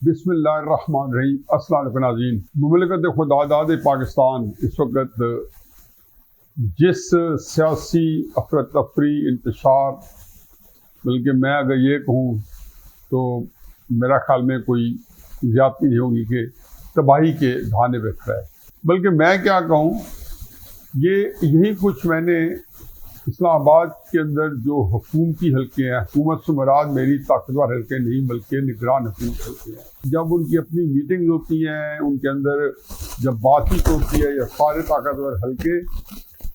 بسم اللہ الرحمن الرحیم۔ السلام علیکم ناظرین۔ مملکت خداداد پاکستان اس وقت جس سیاسی افراتفری انتشار، بلکہ میں اگر یہ کہوں تو میرا خیال میں کوئی زیادتی نہیں ہوگی کہ تباہی کے دھانے پہ کھڑا ہے، بلکہ میں کیا کہوں، یہی کچھ میں نے اسلام آباد کے اندر جو حکومتی حلقے ہیں، حکومت سے مراد میری طاقتور حلقے نہیں بلکہ نگران حکومت حلقے ہیں، جب ان کی اپنی میٹنگ ہوتی ہیں، ان کے اندر جب بات چیت ہوتی ہے، یا سارے طاقتور حلقے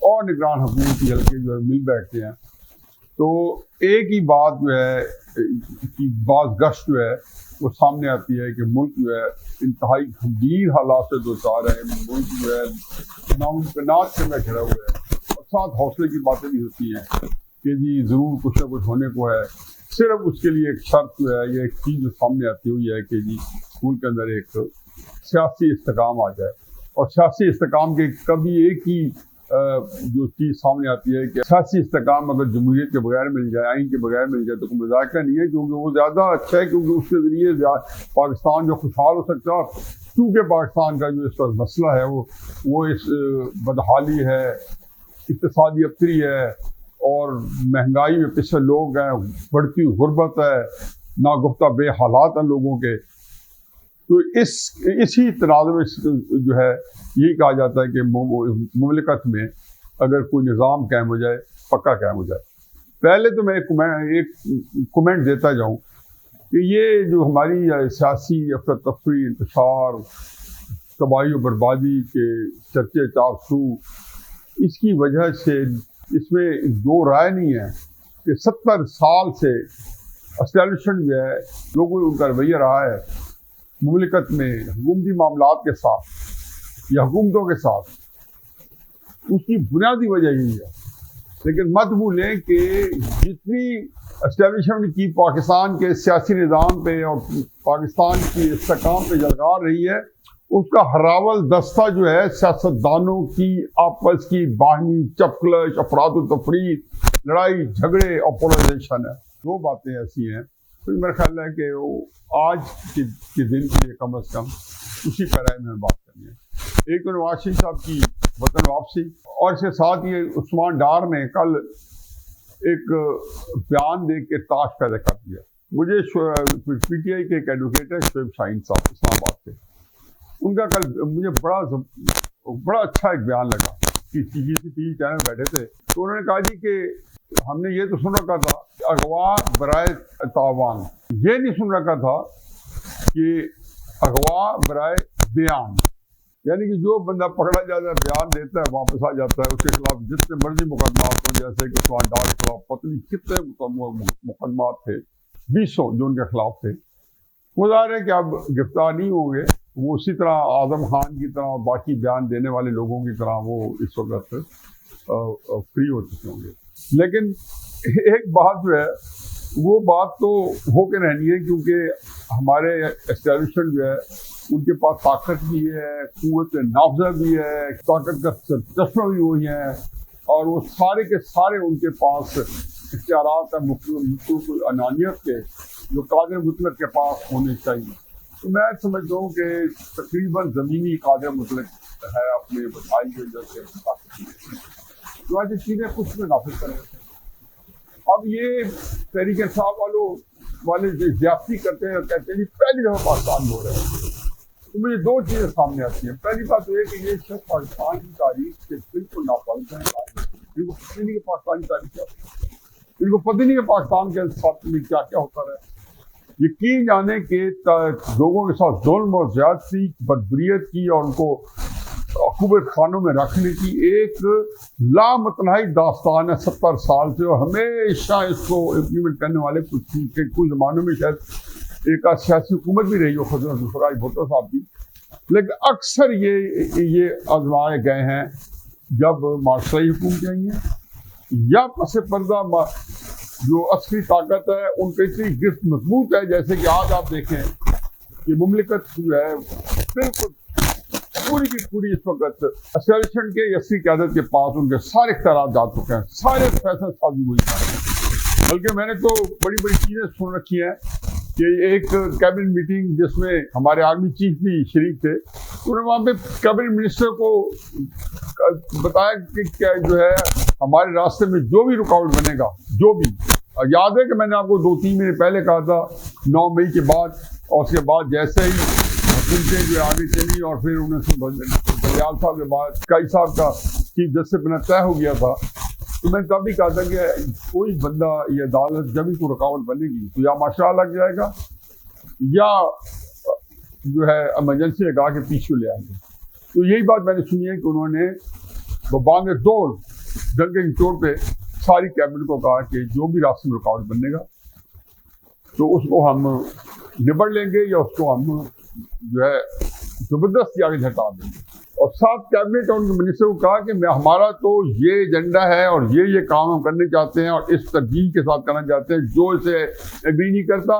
اور نگران حکومتی حلقے جو ہے مل بیٹھتے ہیں، تو ایک ہی بات جو ہے بعض گشت جو ہے وہ سامنے آتی ہے کہ ملک جو ہے انتہائی گھمبیر حالات سے دوچار ہے، ملک جو ہے ناممکنات سے میں گھرا ہوا ہے، اور ساتھ حوصلے کی باتیں بھی ہوتی ہیں کہ جی ضرور کچھ نہ کچھ ہونے کو ہے، صرف اس کے لیے ایک شرط جو ہے یا ایک چیز جو سامنے آتی ہوئی ہے کہ جی ملک کے اندر ایک سیاسی استحکام آ جائے، اور سیاسی استحکام کے کبھی ایک ہی جو چیز سامنے آتی ہے کہ سیاسی استحکام اگر جمہوریت کے بغیر مل جائے، آئین کے بغیر مل جائے تو کوئی مذاکرہ نہیں ہے، کیونکہ وہ زیادہ اچھا ہے، کیونکہ اس کے ذریعے پاکستان جو خوشحال ہو سکتا ہے، کیونکہ پاکستان کا جو اس وقت مسئلہ ہے وہ اس بدحالی ہے، اقتصادی ابتری ہے، اور مہنگائی میں پچھلے لوگ ہیں، بڑھتی غربت ہے، ناگفتہ بے حالات ہیں لوگوں کے، تو اسی تناظر میں جو ہے یہی کہا جاتا ہے کہ مملکت میں اگر کوئی نظام قائم ہو جائے، پکا قائم ہو جائے۔ پہلے تو میں ایک کمنٹ دیتا جاؤں کہ یہ جو ہماری سیاسی افراتفری، انتشار، تباہی و بربادی کے چرچے چارسو، اس کی وجہ سے اس میں دو رائے نہیں ہے کہ 70 سال سے اسٹیبلشمنٹ جو ہے لوگوں ان کا رویہ رہا ہے مملکت میں حکومتی معاملات کے ساتھ یا حکومتوں کے ساتھ، اس کی بنیادی وجہ یہی ہے۔ لیکن مت بھولیں کہ جتنی اسٹیبلشمنٹ کی پاکستان کے سیاسی نظام پہ اور پاکستان کی استحکام پہ جلگار رہی ہے، اس کا ہراول دستہ جو ہے سیاستدانوں کی آپس کی باہمی چپکلش، افراد و تفریح، لڑائی جھگڑے اور پولرائزیشن ہے۔ دو باتیں ایسی ہیں، تو میرا خیال ہے کہ وہ آج کے دن کے لیے کم از کم اسی پیرائے میں بات کرنی ہے۔ ایک تو نواز شریف صاحب کی وطن واپسی، اور اس کے ساتھ یہ عثمان ڈار نے کل ایک بیان دے کے تاش پیدا کر دیا۔ مجھے پی ٹی آئی کے ایک ایڈوکیٹ ہے شعیب شاہین صاحب اسلام آباد کے، ان کا کل مجھے بڑا اچھا ایک بیان لگا کہ ٹی وی چینل بیٹھے تھے، تو انہوں نے کہا جی کہ ہم نے یہ تو سن رکھا تھا اغوا برائے تاوان، یہ نہیں سن رکھا تھا کہ اغوا برائے بیان، یعنی کہ جو بندہ پکڑا جاتا ہے، بیان دیتا ہے، واپس آ جاتا ہے، اس کے خلاف جتنے مرضی مقدمات ہوں، جیسے کہ عثمان ڈار کے خلاف پتہ نہیں کتنے مقدمات تھے، 200 جو ان کے خلاف تھے، وہ ظاہر ہے کہ اب گرفتار نہیں ہوں گے، وہ اسی طرح اعظم خان کی طرح اور باقی بیان دینے والے لوگوں کی طرح وہ اس وقت فری ہو چکے ہوں گے۔ لیکن ایک بات جو ہے وہ بات تو ہو کے رہنی ہے، کیونکہ ہمارے اسٹیبلشمنٹ جو ہے ان کے پاس طاقت بھی ہے، قوت نافذہ بھی ہے، طاقت کا چشمہ بھی وہی ہے، اور وہ سارے کے سارے ان کے پاس اختیارات ہیں مطلق انانیت کے، جو قادر مطلق کے پاس ہونے چاہیے۔ تو میں سمجھتا ہوں کہ تقریباً زمینی قادر مطلق ہے اپنے وسائل کی وجہ سے، تو ایسی چیزیں کچھ میں نافذ کر رہے تھے۔ اب یہ تحریک انصاف والے جو زیادتی کرتے ہیں اور کہتے ہیں جی پہلی دفعہ پاکستان میں ہو رہا ہے، تو مجھے دو چیزیں سامنے آتی ہیں۔ پہلی بات تو یہ کہ یہ شخص پاکستان کی تاریخ سے بالکل ناپاک ہیں، ان کو پتہ نہیں کہ پاکستان کی تاریخ کیا ہے، ان کو پتہ نہیں کہ پاکستان کے ساتھ میں کیا کیا ہوتا رہا ہے۔ یقین جانے کہ لوگوں کے ساتھ ظلم اور زیادتی، بدبریت کی اور ان کو عقوبت خانوں میں رکھنے کی ایک لامتناہی داستان ہے 70 سال سے، اور ہمیشہ اس کو امپلیمنٹ کرنے والے کچھ زمانوں میں شاید ایک سیاسی حکومت بھی رہی ہو حضرت زلفقار بھٹو صاحب کی، لیکن اکثر یہ آزمائے گئے ہیں جب مارشائی حکومتیں آئی ہیں، یا پس پردہ جو عسکری طاقت ہے ان کی اتنی گرفت مضبوط ہے، جیسے کہ آج آپ دیکھیں کہ مملکت جو ہے بالکل پوری کی پوری اس وقت اسٹیبلشمنٹ کے عسکری قیادت کے پاس ان کے سارے اختیارات جا چکے ہیں، سارے فیصلے سازی ہوئی ہیں۔ بلکہ میں نے تو بڑی بڑی چیزیں سن رکھی ہیں کہ ایک کیبنٹ میٹنگ جس میں ہمارے آرمی چیف بھی شریک تھے، انہوں نے وہاں پہ کیبنٹ منسٹر کو بتایا کہ کیا جو ہے ہمارے راستے میں جو بھی رکاوٹ بنے گا، جو بھی، یاد ہے کہ میں نے آپ کو 2-3 مہینے پہلے کہا تھا 9 مئی کے بعد، اور اس کے بعد جیسے ہی حکومتیں جو آگے چلی اور پھر بلیال صاحب کے بعد کائی صاحب کا چیف جسٹس بنا طے ہو گیا تھا، تو میں نے تب بھی کہا تھا کہ کوئی بندہ یہ عدالت جب ہی کوئی رکاوٹ بنے گی تو یا ماشاء لگ جائے گا یا جو ہے ایمرجنسی لگا کے پیچھے لے آئیں گے۔ تو یہی بات میں نے سنی ہے کہ انہوں نے بانگ دور ڈنکے کی چوٹ پہ ساری کیبنٹ کو کہا کہ جو بھی راستے میں رکاوٹ بنے گا تو اس کو ہم نبڑ لیں گے یا اس کو ہم جو ہے زبردستی آگے جھٹا دیں گے۔ اور ساتھ کیبنٹ اور ان کے منسٹر کو کہا کہ ہمارا تو یہ ایجنڈا ہے اور یہ کام ہم کرنے چاہتے ہیں اور اس ترجیح کے ساتھ کرنا چاہتے ہیں، جو اسے ایگری نہیں کرتا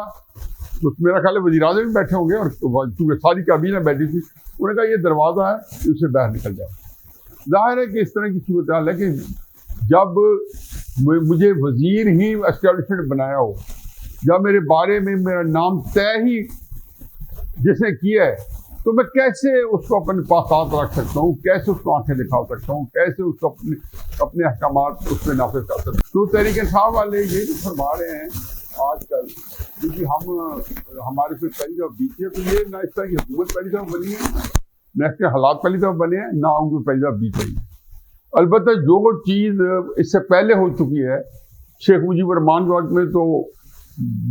تو میرا خیال ہے وزیر اعظم بھی بیٹھے ہوں گے اور چونکہ ساری کابینہ بیٹھی تھی، انہوں نے کہا یہ دروازہ ہے کہ اسے باہر نکل جائے۔ ظاہر ہے کہ اس طرح کی صورتحال ہے کہ جب مجھے وزیر ہی اسٹیبلشمنٹ بنایا ہو یا میرے بارے میں میرا نام طے ہی جس نے کیا ہے، تو میں کیسے اس کو اپنے پاس ہاتھ رکھ سکتا ہوں، کیسے اس کو آنکھیں دکھا سکتا ہوں، کیسے اس کو اپنے احکامات اس میں نافذ کر سکتا ہوں۔ تو تحریک انصاف والے یہ جو فرما رہے ہیں آج کل، کیونکہ ہمارے پھر پہلی دفعہ بیتی ہے، تو یہ نہ اس طرح کی حکومت پہلی دفعہ بنی ہے، نہ اس کے حالات پہلی دفعہ بنے ہیں، نہ ان کو پہلی دفعہ بیت رہی ہے۔ البتہ جو چیز اس سے پہلے ہو چکی ہے، شیخ مجیب الرحمان کے وقت میں تو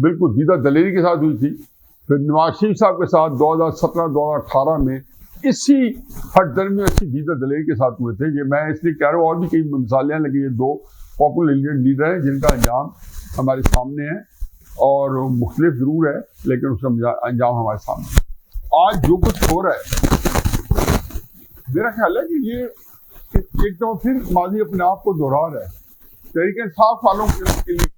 بالکل دیدہ دلیری کے ساتھ ہوئی تھی، پھر نواز شریف صاحب کے ساتھ 2017-2018 میں اسی ہٹ درمیوں اسی دیدہ دلیری کے ساتھ ہوئے تھے۔ یہ میں اس لیے کہہ رہا ہوں، اور بھی کئی مثالیں لگی ہیں، 2 پاپولر لیڈر ہیں جن کا انجام ہمارے سامنے ہے اور مختلف ضرور ہے لیکن اس کا انجام ہمارے سامنے ہے۔ آج جو کچھ ہو رہا ہے میرا خیال ہے کہ یہ ایک دفعہ پھر ماضی اپنے آپ کو دہرا رہا ہے۔ تحریک انصاف والوں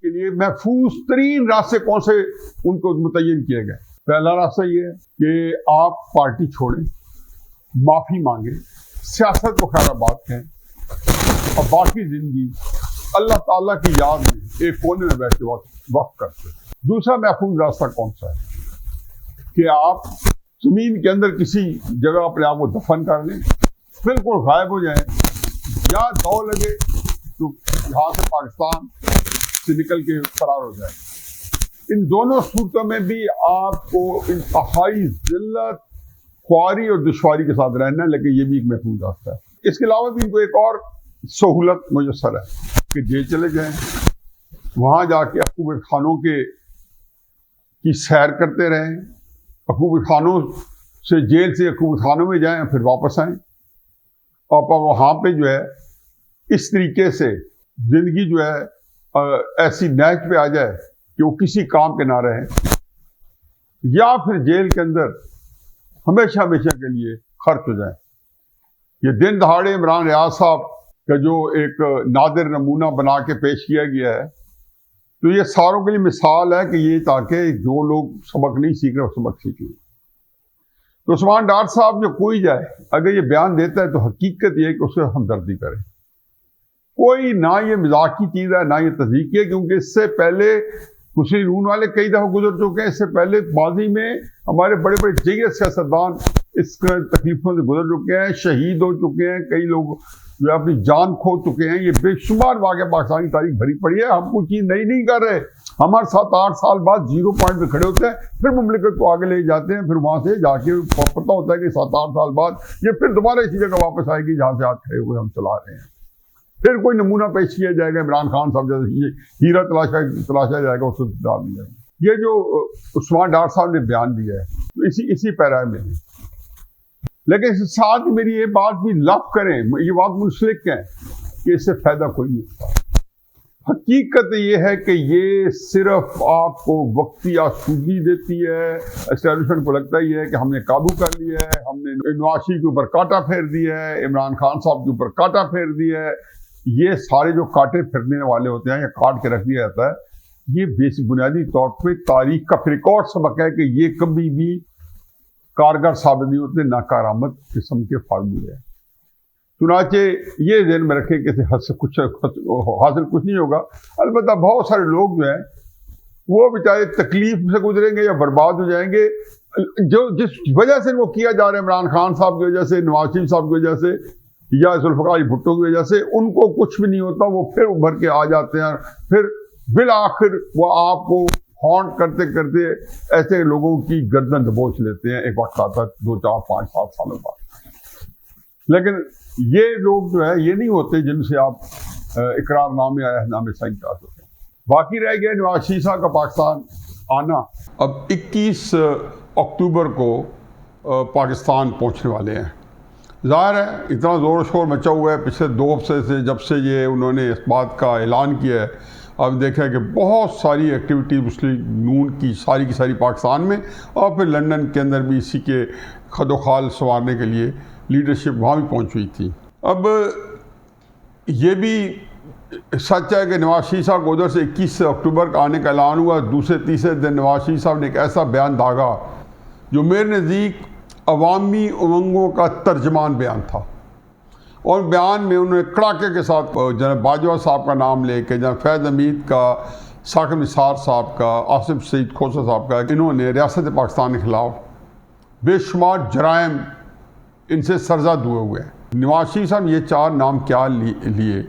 کے لیے محفوظ ترین راستے کون سے ان کو متعین کیے گئے؟ پہلا راستہ یہ ہے کہ آپ پارٹی چھوڑیں، معافی مانگیں، سیاست کو خیر آباد کہیں اور باقی زندگی اللہ تعالیٰ کی یاد میں ایک کونے میں بیٹھ کے وقف کرتے ہیں۔ دوسرا محفوظ راستہ کون سا ہے کہ آپ زمین کے اندر کسی جگہ اپنے آپ کو دفن کر لیں، بالکل غائب ہو جائیں، یا دو لگے تو یہاں سے پاکستان سے نکل کے فرار ہو جائیں۔ ان دونوں صورتوں میں بھی آپ کو انتہائی ذلت، خواری اور دشواری کے ساتھ رہنا ہے، لیکن یہ بھی ایک محفوظ راستہ ہے۔ اس کے علاوہ بھی ان کو ایک اور سہولت میسر ہے کہ جیل چلے جائیں، وہاں جا کے حقوق خانوں کی سیر کرتے رہیں، حقوق خانوں سے جیل سے حقوق خانوں میں جائیں پھر واپس آئیں، اور وہاں پہ جو ہے اس طریقے سے زندگی جو ہے ایسی نہج پہ آ جائے کہ وہ کسی کام کے نہ رہے، یا پھر جیل کے اندر ہمیشہ ہمیشہ کے لیے خرچ ہو جائیں۔ یہ دن دہاڑے عمران ریاض صاحب کا جو ایک نادر نمونہ بنا کے پیش کیا گیا ہے، تو یہ ساروں کے لیے مثال ہے کہ یہ تاکہ جو لوگ سبق نہیں سیکھ رہے وہ سبق سیکھ لیں۔ تو عثمان ڈار صاحب جو کوئی جائے اگر یہ بیان دیتا ہے تو حقیقت یہ ہے کہ اس سے ہمدردی کرے، کوئی نہ یہ مزاق کی چیز ہے نہ یہ تصدیق ہے، کیونکہ اس سے پہلے مسلم نون والے کئی دفعہ گزر چکے ہیں، اس سے پہلے ماضی میں ہمارے بڑے بڑے جگہ سیاستدان اس تکلیفوں سے گزر چکے ہیں، شہید ہو چکے ہیں، کئی لوگ جو اپنی جان کھو چکے ہیں۔ یہ بے شمار واقعہ پاکستانی تاریخ بھری پڑی ہے، ہم کوئی چیز نہیں کر رہے، ہمارے 7-8 سال بعد 0 پوائنٹ پہ کھڑے ہوتے ہیں، پھر مملکت کو آگے لے جاتے ہیں، پھر وہاں سے جا کے پتہ ہوتا ہے کہ 7-8 سال بعد یہ پھر دوبارہ اسی جگہ واپس آئے گی جہاں سے آج کھڑے ہوئے ہم چلا رہے ہیں۔ پھر کوئی نمونہ پیش کیا جائے گا، عمران خان صاحب جیسے ہیرا تلاشا جائے گا، اس کو ڈال دیا جائے گا۔ یہ جو عثمان ڈار صاحب نے بیان دیا ہے تو اسی پیرا میں ہے، لیکن اس ساتھ میری یہ بات بھی لف کریں، یہ بات منسلک ہے کہ اس سے فائدہ کوئی نہیں ہوتا۔ حقیقت یہ ہے کہ یہ صرف آپ کو وقتی آسودگی دیتی ہے، اسٹیبلشمنٹ کو لگتا ہی ہے کہ ہم نے قابو کر لیا ہے، ہم نے نواز شریف کے اوپر کانٹا پھیر دیا ہے، عمران خان صاحب کے اوپر کانٹا پھیر دیا ہے۔ یہ سارے جو کانٹے پھرنے والے ہوتے ہیں یا کاٹ کے رکھ دیا جاتا ہے، یہ بیسک بنیادی طور پہ تاریخ کا پھر ایک اور سبق ہے کہ یہ کبھی بھی کارگر ثابت نہیں ہوتے، ناکارآمد قسم کے فارمولے ہیں۔ چنانچہ یہ ذہن میں رکھیں کہ حد سے کچھ حاصل کچھ نہیں ہوگا۔ البتہ بہت سارے لوگ جو ہیں وہ بیچارے تکلیف سے گزریں گے یا برباد ہو جائیں گے. جو جس وجہ سے وہ کیا جا رہا ہے، عمران خان صاحب کی وجہ سے، نواز شریف صاحب کی وجہ سے یا ذوالفقار علی بھٹو کی وجہ سے، ان کو کچھ بھی نہیں ہوتا. وہ پھر ابھر کے آ جاتے ہیں، پھر بالآخر وہ آپ کو ہانٹ کرتے کرتے ایسے لوگوں کی گردن دبوچ لیتے ہیں. ایک وقت آتا ہے 2 4 5 7 سالوں بعد. لیکن یہ لوگ جو ہے یہ نہیں ہوتے جن سے آپ اقرار نامے عہد نامے سائن کر سکتے ہیں. باقی رہ گیا نواز شریف صاحب کا پاکستان آنا. اب 21 اکتوبر کو پاکستان پہنچنے والے ہیں. ظاہر ہے اتنا زور و شور مچا ہوا ہے پچھلے 2 ہفتے سے، جب سے یہ انہوں نے اس بات کا اعلان کیا ہے. اب دیکھا کہ بہت ساری ایکٹیویٹی مسلم نون کی ساری پاکستان میں، اور پھر لندن کے اندر بھی اسی کے خد و خال سنوارنے کے لیے لیڈرشپ وہاں بھی پہنچ ہوئی تھی. اب یہ بھی سچ ہے کہ نواز شریف صاحب کو ادھر سے 21 اکتوبر کا آنے کا اعلان ہوا. دوسرے تیسرے دن نواز شریف صاحب نے ایک ایسا بیان داغا جو میرے نزدیک عوامی امنگوں کا ترجمان بیان تھا، اور بیان میں انہوں نے کڑاکے کے ساتھ جناب باجوہ صاحب کا نام لے کے، جناب فیض حمید کا، ثاقب نثار صاحب کا، آصف سعید کھوسہ صاحب کا، انہوں نے ریاست پاکستان کے خلاف بے شمار جرائم ان سے سرزد ہوئے ہیں. نواز شریف صاحب نے یہ 4 نام کیا لیے،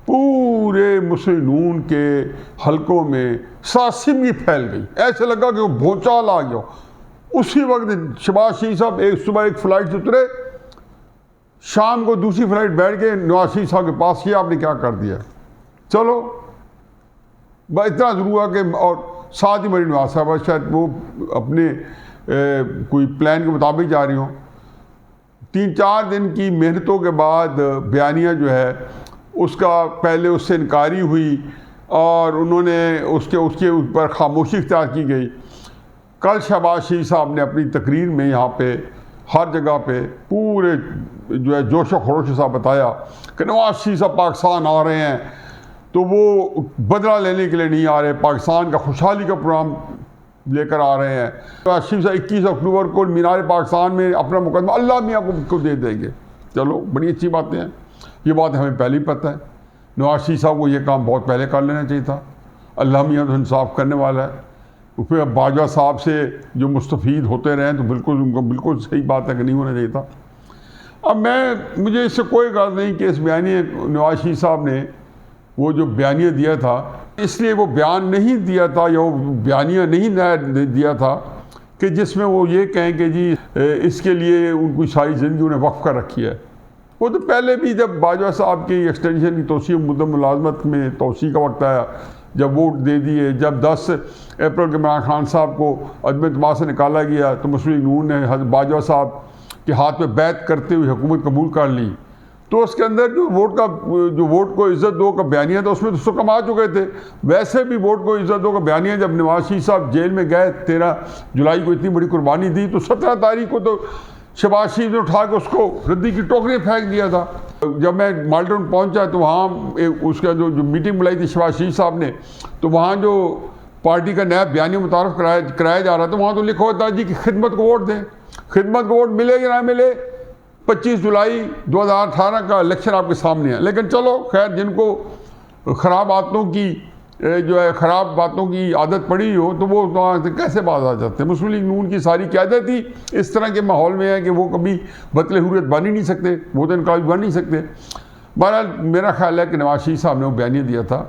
پورے مسلم نون کے حلقوں میں ساسمی پھیل گئی. ایسے لگا کہ وہ بھونچال آ گیا. اسی وقت شہباز شریف صاحب صبح ایک فلائٹ سے اترے، شام کو دوسری فلائٹ بیٹھ کے نواز شریف صاحب کے پاس کیا، آپ نے کیا کر دیا. چلو اتنا ضرور ہوا کہ، اور ساتھ ہی میری نواز صاحب شاید وہ اپنے کوئی پلان کے مطابق جا رہی ہوں. 3-4 دن کی محنتوں کے بعد بیانیہ جو ہے اس کا پہلے اس سے انکاری ہوئی، اور انہوں نے اس کے اوپر خاموشی اختیار کی گئی. کل شہباز شریف صاحب نے اپنی تقریر میں یہاں پہ ہر جگہ پہ پورے جو ہے جوش و خروش کے ساتھ بتایا کہ نواز شریف صاحب پاکستان آ رہے ہیں تو وہ بدلہ لینے کے لیے نہیں آ رہے، پاکستان کا خوشحالی کا پروگرام لے کر آ رہے ہیں. نواز شریف صاحب 21 اکتوبر کو مینار پاکستان میں اپنا مقدمہ اللہ میاں کو دے دیں گے. چلو بڑی اچھی باتیں ہیں، یہ بات ہمیں پہلے ہی پتہ ہے. نواز شریف صاحب کو یہ کام بہت پہلے کر لینا چاہیے تھا. اللہ میاں تو انصاف کرنے والا ہے. پھر باجوہ صاحب سے جو مستفید ہوتے رہے تو بالکل ان کو بالکل صحیح بات ہے کہ نہیں ہونا چاہیے تھا. اب مجھے اس سے کوئی غرض نہیں کہ اس بیانیے نواز شریف صاحب نے وہ جو بیانیہ دیا تھا، اس لیے وہ بیان نہیں دیا تھا یا وہ بیانیہ نہیں دیا تھا کہ جس میں وہ یہ کہیں کہ جی اس کے لیے ان کی ساری زندگی انہیں وقف کر رکھی ہے. وہ تو پہلے بھی جب باجوہ صاحب کی ایکسٹینشن کی توسیع مدت ملازمت میں توسیع کا وقت آیا، جب ووٹ دے دیے، جب 10 اپریل کے عمران خان صاحب کو عدم اعتماد سے نکالا گیا تو مسلم نون نے باجوہ صاحب کے ہاتھ میں بیعت کرتے ہوئے حکومت قبول کر لی. تو اس کے اندر جو ووٹ کو عزت دو کا بیانیہ تھا، اس میں تو سکم آ چکے تھے. ویسے بھی ووٹ کو عزت دو کا بیانیہ جب نواز شریف صاحب جیل میں گئے، 13 جولائی کو اتنی بڑی قربانی دی، تو 17 تاریخ کو تو شہباز شریف نے اٹھا کے اس کو ردی کی ٹوکری پھینک دیا تھا. جب میں مالٹن پہنچا تو وہاں اس کا جو میٹنگ بلائی تھی شہباز شریف صاحب نے، تو وہاں جو پارٹی کا نیا بیانیہ متعارف کرایا جا رہا تھا، وہاں تو لکھا ہوتا جی کہ خدمت کو ووٹ دیں. خدمت کو ووٹ ملے یا نہ ملے، 25 جولائی 2018 کا الیکشن آپ کے سامنے ہے. لیکن چلو خیر، جن کو خراب باتوں کی عادت پڑی ہو تو وہ وہاں سے کیسے باز آ جاتے ہیں. مسلم لیگ نون کی ساری قیادت ہی اس طرح کے ماحول میں ہے کہ وہ کبھی بطل حریت بن ہی نہیں سکتے، وہ تو انقلابی بن نہیں سکتے. بہرحال میرا خیال ہے کہ نواز شریف صاحب نے وہ بیانیہ دیا تھا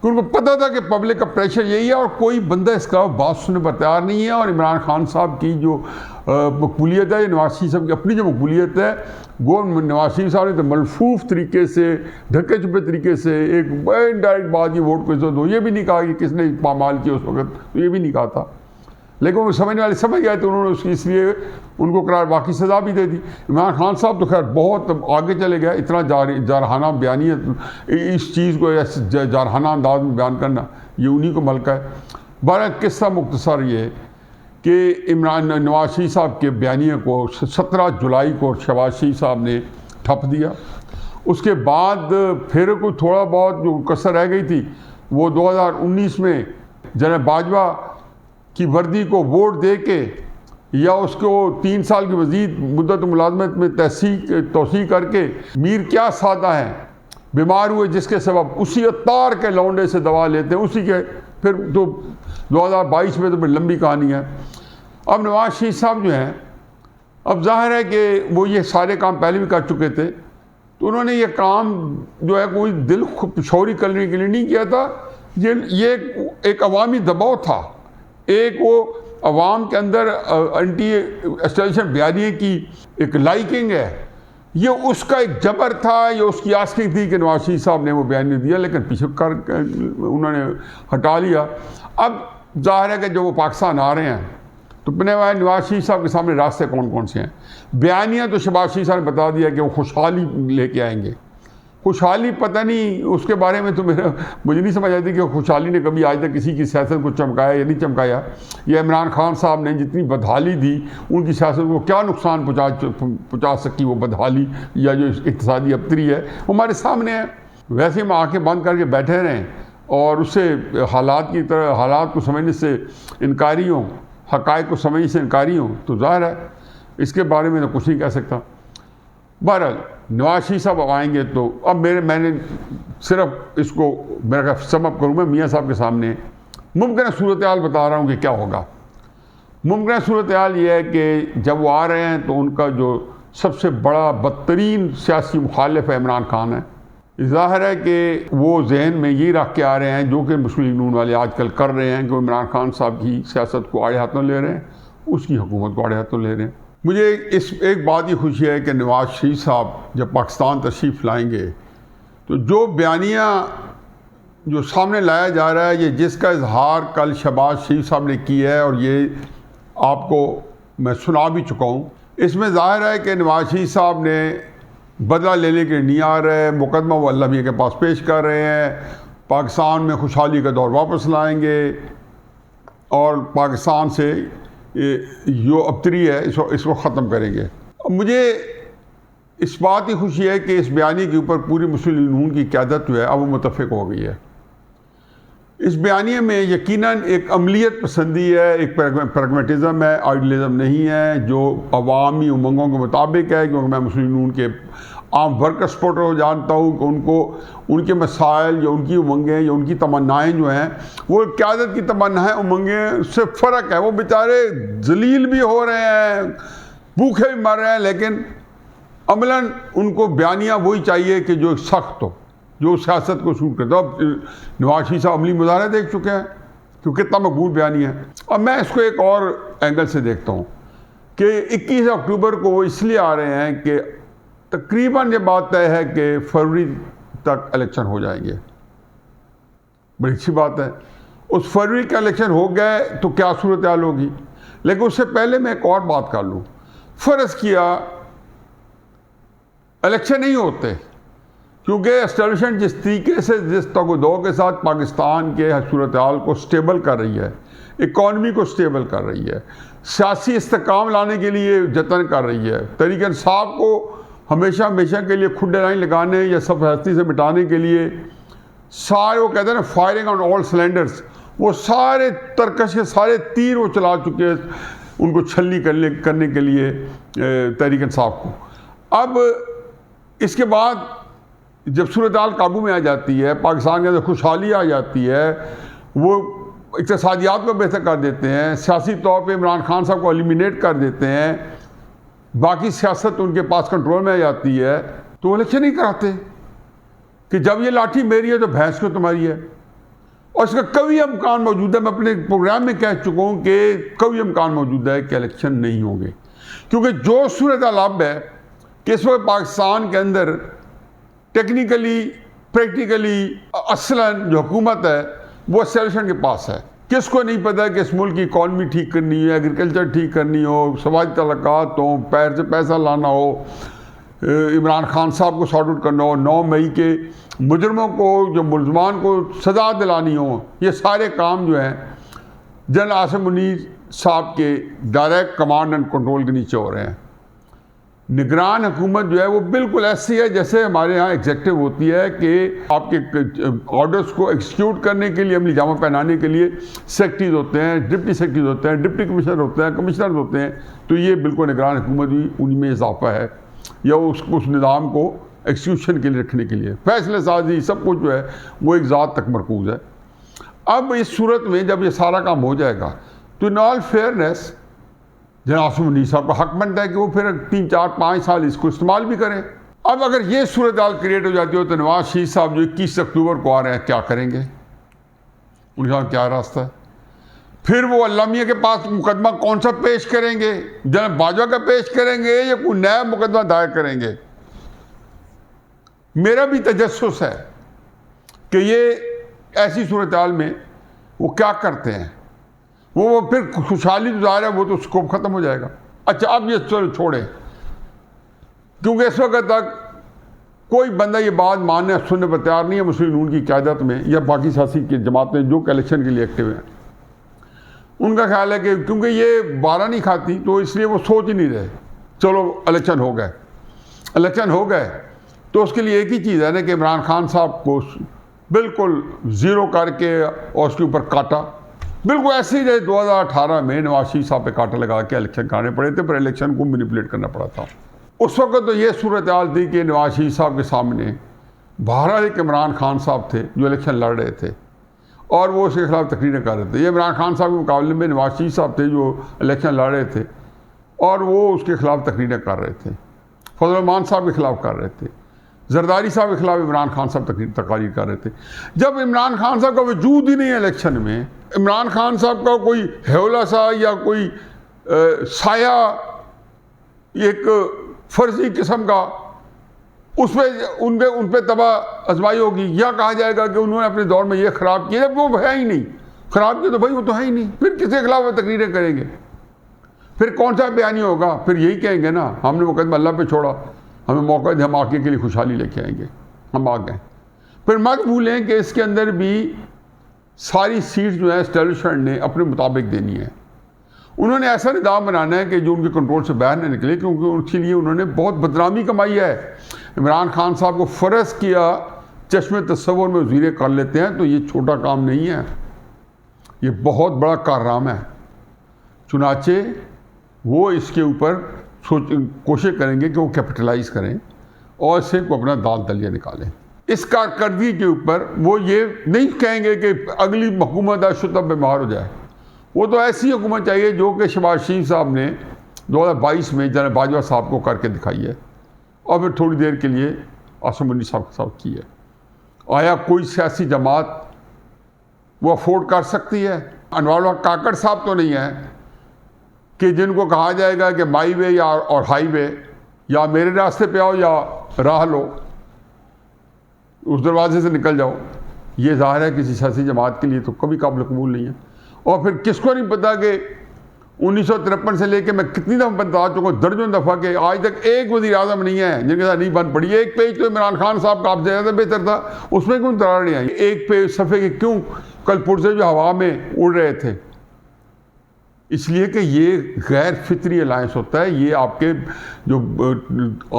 کہ ان کو پتہ تھا کہ پبلک کا پریشر یہی ہے اور کوئی بندہ اس کا بات سننے پر تیار نہیں ہے. اور عمران خان صاحب کی جو مقبولیت ہے، نواز شریف صاحب کی اپنی جو مقبولیت ہے، وہ نواز شریف صاحب نے تو ملفوف طریقے سے، ڈھکے چھپے طریقے سے ایک انڈائریکٹ بات، یہ ووٹ کو عزت دو، یہ بھی نہیں کہا کہ کس نے پامال کیا اس وقت، یہ بھی نہیں کہا تھا. لیکن وہ سمجھنے والے سمجھ گئے تو انہوں نے اس لیے ان کو قرار باقی سزا بھی دے دی. عمران خان صاحب تو خیر بہت آگے چلے گئے. اتنا جارحانہ بیانیہ، اس چیز کو جارحانہ انداز میں بیان کرنا، یہ انہی کو ملکہ ہے. بہرحال قصہ مختصر یہ کہ نواز شریف صاحب کے بیانیہ کو 17 جولائی کو شہباز شریف صاحب نے ٹھپ دیا. اس کے بعد پھر کوئی تھوڑا بہت جو کسر رہ گئی تھی، وہ 2019 میں جناب باجوہ کی وردی کو ووٹ دے کے یا اس کو 3 سال کی مزید مدت ملازمت میں توسیع کر کے، میر کیا سادہ ہیں، بیمار ہوئے جس کے سبب اسی عطار کے لونڈے سے دوا لیتے ہیں، اسی کے پھر تو 2022 میں تو بڑی لمبی کہانی ہے۔ اب نواز شریف صاحب جو ہیں، اب ظاہر ہے کہ وہ یہ سارے کام پہلے بھی کر چکے تھے، تو انہوں نے یہ کام جو ہے کوئی دل پشوری کرنے کے لیے نہیں کیا تھا، یہ ایک عوامی دباؤ تھا، ایک وہ عوام کے اندر انٹی اسٹیبلشمنٹ بیانیے کی ایک لائکنگ ہے، یہ اس کا ایک جبر تھا، یہ اس کی آسکنگ تھی کہ نواز شریف صاحب نے وہ بیانیہ دیا، لیکن پیچھے انہوں نے ہٹا لیا۔ اب ظاہر ہے کہ جو وہ پاکستان آ رہے ہیں تو نواز شریف صاحب کے سامنے راستے کون کون سے ہیں؟ بیانیہ تو شہباز شریف صاحب نے بتا دیا کہ وہ خوشحالی لے کے آئیں گے۔ خوشحالی پتہ نہیں، اس کے بارے میں تو مجھے نہیں سمجھ آتی کہ خوشحالی نے کبھی آج تک کسی کی سیاست کو چمکایا یا نہیں چمکایا، یا عمران خان صاحب نے جتنی بدحالی دی ان کی سیاست کو کیا نقصان پہنچا سکی وہ بدحالی یا جو اقتصادی ابتری ہے ہمارے سامنے ہے۔ ویسے ہم آنکھیں بند کر کے بیٹھے رہیں اور اس سے حالات کو سمجھنے سے انکاری ہوں، حقائق کو سمجھنے سے انکاری ہوں، تو ظاہر ہے اس کے بارے میں تو کچھ نہیں کہہ سکتا۔ بہرحال نواز شریف صاحب آئیں گے تو اب میں نے صرف اس کو میرا سم اپ کروں میں میاں صاحب کے سامنے ممکنہ صورتحال بتا رہا ہوں کہ کیا ہوگا۔ ممکنہ صورتحال یہ ہے کہ جب وہ آ رہے ہیں تو ان کا جو سب سے بڑا بدترین سیاسی مخالف ہے عمران خان ہے۔ ظاہر ہے کہ وہ ذہن میں یہ رکھ کے آ رہے ہیں جو کہ مسلم لیگ نون والے آج کل کر رہے ہیں کہ عمران خان صاحب کی سیاست کو آڑے ہاتھوں لے رہے ہیں، اس کی حکومت کو آڑے ہاتھوں لے رہے ہیں۔ مجھے ایک بات یہ خوشی ہے کہ نواز شریف صاحب جب پاکستان تشریف لائیں گے تو جو بیانیہ جو سامنے لایا جا رہا ہے، یہ جس کا اظہار کل شہباز شریف صاحب نے کیا ہے اور یہ آپ کو میں سنا بھی چکا ہوں، اس میں ظاہر ہے کہ نواز شریف صاحب نے بدلہ لینے کے لیے نہیں آ رہے، مقدمہ وہ اللہ میاں کے پاس پیش کر رہے ہیں، پاکستان میں خوشحالی کا دور واپس لائیں گے اور پاکستان سے جو ابتری ہے اس کو ختم کریں گے۔ مجھے اس بات کی خوشی ہے کہ اس بیانیے کے اوپر پوری مسلم لیگ نون کی قیادت جو ہے اب وہ متفق ہو گئی ہے۔ اس بیانیے میں یقیناً ایک عملیت پسندی ہے، ایک پریگمیٹزم ہے، آئیڈیلزم نہیں ہے جو عوامی امنگوں کے مطابق ہے، کیونکہ میں مسلم لیگ نون کے عام ورکر سپورٹر کو جانتا ہوں کہ ان کے مسائل یا ان کی امنگیں یا ان کی تمنائیں جو ہیں وہ قیادت کی تمنائیں امنگیں سے فرق ہے۔ وہ بیچارے ذلیل بھی ہو رہے ہیں، بھوکے بھی مر رہے ہیں، لیکن عملاً ان کو بیانیہ وہی چاہیے کہ جو سخت ہو، جو سیاست کو شروع کرتا۔ اب نواز شریف صاحب عملی مظاہرے دیکھ چکے ہیں کہ کتنا مقبول بیانیہ ہے۔ اب میں اس کو ایک اور اینگل سے دیکھتا ہوں کہ 21 اکتوبر کو وہ اس لیے آ رہے ہیں کہ تقریباً یہ بات طے ہے کہ فروری تک الیکشن ہو جائیں گے۔ بڑی اچھی بات ہے، اس فروری کا الیکشن ہو گئے تو کیا صورتحال ہوگی، لیکن اس سے پہلے میں ایک اور بات کر لوں۔ فرض کیا الیکشن نہیں ہوتے، کیونکہ اسٹیبلشمنٹ جس طریقے سے جس تگ کے ساتھ پاکستان کے صورتحال کو سٹیبل کر رہی ہے، اکانومی کو سٹیبل کر رہی ہے، سیاسی استحکام لانے کے لیے جتن کر رہی ہے، تحریک انصاف کو ہمیشہ کے لیے کھڈے لائن لگانے یا سب ہستی سے مٹانے کے لیے سارے وہ کہتے ہیں نا فائرنگ آن آل سلینڈرز، وہ سارے ترکش کے سارے تیر وہ چلا چکے ہیں ان کو چھلنی کرنے کے لیے تحریک انصاف کو۔ اب اس کے بعد جب صورتحال قابو میں آ جاتی ہے، پاکستان کے اندر خوشحالی آ جاتی ہے، وہ اقتصادیات کو بہتر کر دیتے ہیں، سیاسی طور پہ عمران خان صاحب کو ایلیمینیٹ کر دیتے ہیں، باقی سیاست ان کے پاس کنٹرول میں آ جاتی ہے، تو وہ الیکشن نہیں کراتے کہ جب یہ لاٹھی میری ہے تو بھینس کو تمہاری ہے۔ اور اس کا قوی امکان موجود ہے، میں اپنے پروگرام میں کہہ چکا ہوں کہ قوی امکان موجود ہے کہ الیکشن نہیں ہوں گے، کیونکہ جو صورتحال اب ہے کہ اس وقت پاکستان کے اندر ٹیکنیکلی پریکٹیکلی اصلاً جو حکومت ہے وہ اسٹیبلشمنٹ کے پاس ہے۔ کس کو نہیں پتہ کہ اس ملک کی اکانومی ٹھیک کرنی ہے، ایگریکلچر ٹھیک کرنی ہو، سماجی تعلقات ہوں، پیر سے پیسہ لانا ہو، عمران خان صاحب کو سارٹ آؤٹ کرنا ہو، 9 مئی کے مجرموں کو جو ملزمان کو سزا دلانی ہو، یہ سارے کام جو ہیں جنرل عاصم منیر صاحب کے ڈائریکٹ کمانڈ اینڈ کنٹرول کے نیچے ہو رہے ہیں۔ نگران حکومت جو ہے وہ بالکل ایسی ہے جیسے ہمارے ہاں ایگزیکٹو ہوتی ہے کہ آپ کے آرڈرز کو ایکسیکیوٹ کرنے کے لیے، عملی جامہ پہنانے کے لیے سیکرٹریز ہوتے ہیں، ڈپٹی سیکرٹریز ہوتے ہیں، ڈپٹی کمشنر ہوتے ہیں، کمشنر ہوتے ہیں، تو یہ بالکل نگران حکومت بھی ان میں اضافہ ہے، یا اس نظام کو ایکسیکیوشن کے لیے رکھنے کے لیے فیصلہ سازی سب کچھ جو ہے وہ ایک ذات تک مرکوز ہے۔ اب اس صورت میں جب یہ سارا کام ہو جائے گا تو ان آل فیئرنیس جناب عاصم منیب صاحب کا حق بنتا ہے کہ وہ پھر 3 4 5 سال اس کو استعمال بھی کریں. اب اگر یہ صورتحال کریٹ ہو جاتی ہو تو نواز شریف صاحب جو 21 اکتوبر کو آ رہے ہیں کیا کریں گے؟ ان کا کیا راستہ ہے؟ پھر وہ علامہ کے پاس مقدمہ کون سا پیش کریں گے؟ جناب باجوہ کا پیش کریں گے یا کوئی نیا مقدمہ دائر کریں گے؟ میرا بھی تجسس ہے کہ یہ ایسی صورتحال میں وہ کیا کرتے ہیں. وہ پھر خوشحالی تو ظاہر ہے وہ تو اسکوپ ختم ہو جائے گا. اچھا اب یہ چلو چھوڑیں، کیونکہ اس وقت تک کوئی بندہ یہ بات ماننے سننے پر تیار نہیں ہے مسلم نون کی قیادت میں یا باقی سیاسی کی جماعتیں جو کہ الیکشن کے لیے ایکٹیو ہیں. ان کا خیال ہے کہ کیونکہ یہ بارہ نہیں کھاتی تو اس لیے وہ سوچ ہی نہیں رہے. چلو الیکشن ہو گئے تو اس کے لیے ایک ہی چیز ہے نا کہ عمران خان صاحب کو بالکل زیرو کر کے اور اس کے اوپر کاٹا. بالکل ایسے ہی رہے 2018 میں نواز شریف صاحب پہ کاٹا لگا کے الیکشن کرانے پڑے تھے، پر الیکشن کو مینیپولیٹ کرنا پڑا تھا. اس وقت تو یہ صورتحال تھی کہ نواز شریف صاحب کے سامنے بہرحال ایک عمران خان صاحب تھے جو الیکشن لڑ رہے تھے اور وہ اس کے خلاف تقریریں کر رہے تھے. یہ عمران خان صاحب کے مقابلے میں نواز شریف صاحب تھے جو الیکشن لڑ رہے تھے اور وہ اس کے خلاف تقریریں کر رہے تھے. فضل الرحمان صاحب کے خلاف کر رہے تھے، زرداری صاحب کے خلاف عمران خان صاحب تقاریر کر رہے تھے. جب عمران خان صاحب کا وجود ہی نہیں ہے الیکشن میں، عمران خان صاحب کا کوئی ہیولا سا یا کوئی سایہ ایک فرضی قسم کا اس پہ ان پہ تباہ ازمائی ہوگی، یا کہا جائے گا کہ انہوں نے اپنے دور میں یہ خراب کیا، جب وہ ہے ہی نہیں. خراب کیا تو بھائی وہ تو ہے ہی نہیں، پھر کس کے خلاف وہ تقریریں کریں گے؟ پھر کون سا بیانی ہوگا؟ پھر یہی کہیں گے نا ہم نے مقدمہ اللہ پہ چھوڑا، ہمیں موقع دے، ہم آگے کے لیے خوشحالی لے کے آئیں گے، ہم آ گئے. پھر مت بھولیں کہ اس کے اندر بھی ساری سیٹ جو ہے اسٹیبلشمنٹ نے اپنے مطابق دینی ہے. انہوں نے ایسا نظام بنانا ہے کہ جو ان کے کنٹرول سے باہر نہ نکلے، کیونکہ اس کے لیے انہوں نے بہت بدنامی کمائی ہے. عمران خان صاحب کو فرض کیا چشم تصور میں وزیر کر لیتے ہیں تو یہ چھوٹا کام نہیں ہے، یہ بہت بڑا کارنامہ ہے. چنانچہ وہ اس کے اوپر کوشش کریں گے کہ وہ کیپٹلائز کریں اور اس سے کو اپنا دال دلیہ نکالیں. اس کارکردگی کے اوپر وہ یہ نہیں کہیں گے کہ اگلی حکومت شتب بیمار ہو جائے. وہ تو ایسی حکومت چاہیے جو کہ شہباز شریف صاحب نے 2022 میں جناب باجوہ صاحب کو کر کے دکھائی ہے اور پھر تھوڑی دیر کے لیے عاصم منیب صاحب کے ساتھ کی ہے. آیا کوئی سیاسی جماعت وہ افورڈ کر سکتی ہے؟ انوار الحق کاکڑ صاحب تو نہیں ہے کہ جن کو کہا جائے گا کہ مائی وے یا اور ہائی وے، یا میرے راستے پہ آؤ یا راہ لو، اس دروازے سے نکل جاؤ. یہ ظاہر ہے کسی سیاسی جماعت کے لیے تو کبھی قابل قبول نہیں ہے. اور پھر کس کو نہیں پتا کہ 1953 سے لے کے میں کتنی دفعہ بتا چکا ہوں، درجنوں دفعہ، کہ آج تک ایک وزیر اعظم نہیں ہے جن کے ساتھ نہیں بن پڑی. ایک پیج تو عمران خان صاحب کا آپ سے زیادہ بہتر تھا، اس میں کیوں درار نہیں آئی؟ ایک پیج صفحے کے کیوں کل پرزے جو ہوا میں اڑ رہے تھے؟ اس لیے کہ یہ غیر فطری الائنس ہوتا ہے. یہ آپ کے جو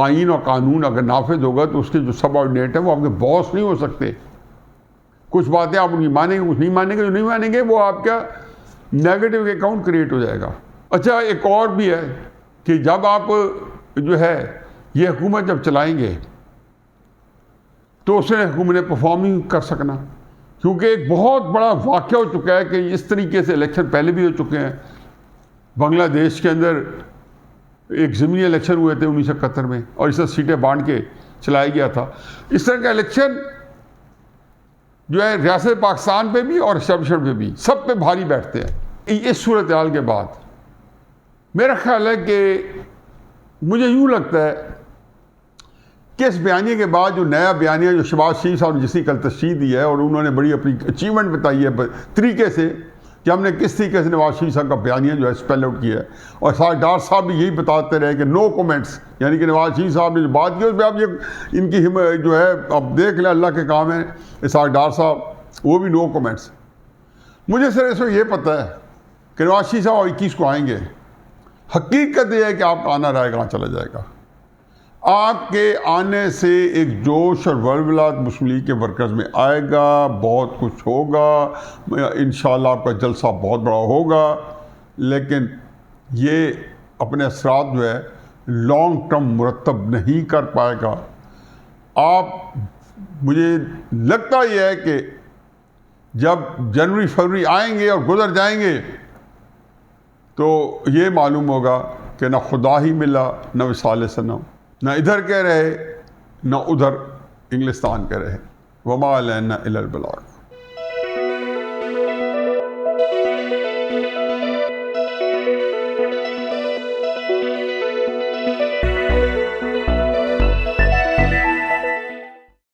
آئین اور قانون اگر نافذ ہوگا تو اس کے جو سب آرڈینیٹ ہیں وہ آپ کے باس نہیں ہو سکتے. کچھ باتیں آپ ان کی مانیں گے، کچھ نہیں مانیں گے. جو نہیں مانیں گے وہ آپ کا نیگیٹو اکاؤنٹ کریٹ ہو جائے گا. اچھا ایک اور بھی ہے کہ جب آپ جو ہے یہ حکومت جب چلائیں گے تو اس نے حکومت نے پرفارم نہیں کر سکنا، کیونکہ ایک بہت بڑا واقعہ ہو چکا ہے کہ اس طریقے سے الیکشن پہلے بھی ہو چکے ہیں. بنگلہ دیش کے اندر ایک ضمنی الیکشن ہوئے تھے 1971 میں اور اس طرح سیٹیں بانٹ کے چلایا گیا تھا. اس طرح کا الیکشن جو ہے ریاست پاکستان پہ بھی اور اسٹیبلشمنٹ پہ بھی سب پہ بھاری بیٹھتے ہیں. اس صورتحال کے بعد میرا خیال ہے کہ مجھے یوں لگتا ہے کہ اس بیانیے کے بعد جو نیا بیانیہ جو شہباز شریف صاحب نے جس کی کل تشریح دی ہے اور انہوں نے بڑی اپنی اچیومنٹ بتائی ہے طریقے سے کہ ہم نے کس طریقے سے نواز شریف صاحب کا بیانیہ جو ہے اسپیل آؤٹ کیا ہے، اور ڈار صاحب بھی یہی بتاتے رہے کہ نو کومنٹس، یعنی کہ نواز شریف صاحب نے جو بات کی اس پہ اب یہ ان کی جو ہے اب دیکھ لیں اللہ کے کام ہے. اسحاق ڈار صاحب وہ بھی نو کومنٹس. مجھے سر اس میں یہ پتہ ہے کہ نواز شریف صاحب 21 کو آئیں گے. حقیقت یہ ہے کہ آپ کا آنا رائے کہاں چلا جائے گا. آپ کے آنے سے ایک جوش اور ولولات مسلم لیگ کے ورکرز میں آئے گا، بہت کچھ ہوگا، انشاءاللہ آپ کا جلسہ بہت بڑا ہوگا، لیکن یہ اپنے اثرات جو ہے لانگ ٹرم مرتب نہیں کر پائے گا. آپ مجھے لگتا یہ ہے کہ جب جنوری فروری آئیں گے اور گزر جائیں گے تو یہ معلوم ہوگا کہ نہ خدا ہی ملا نہ وصال علیہ السلام، نہ ادھر کے رہے نہ ادھر انگلستان کے رہے۔ وما علینا الا البلاغ۔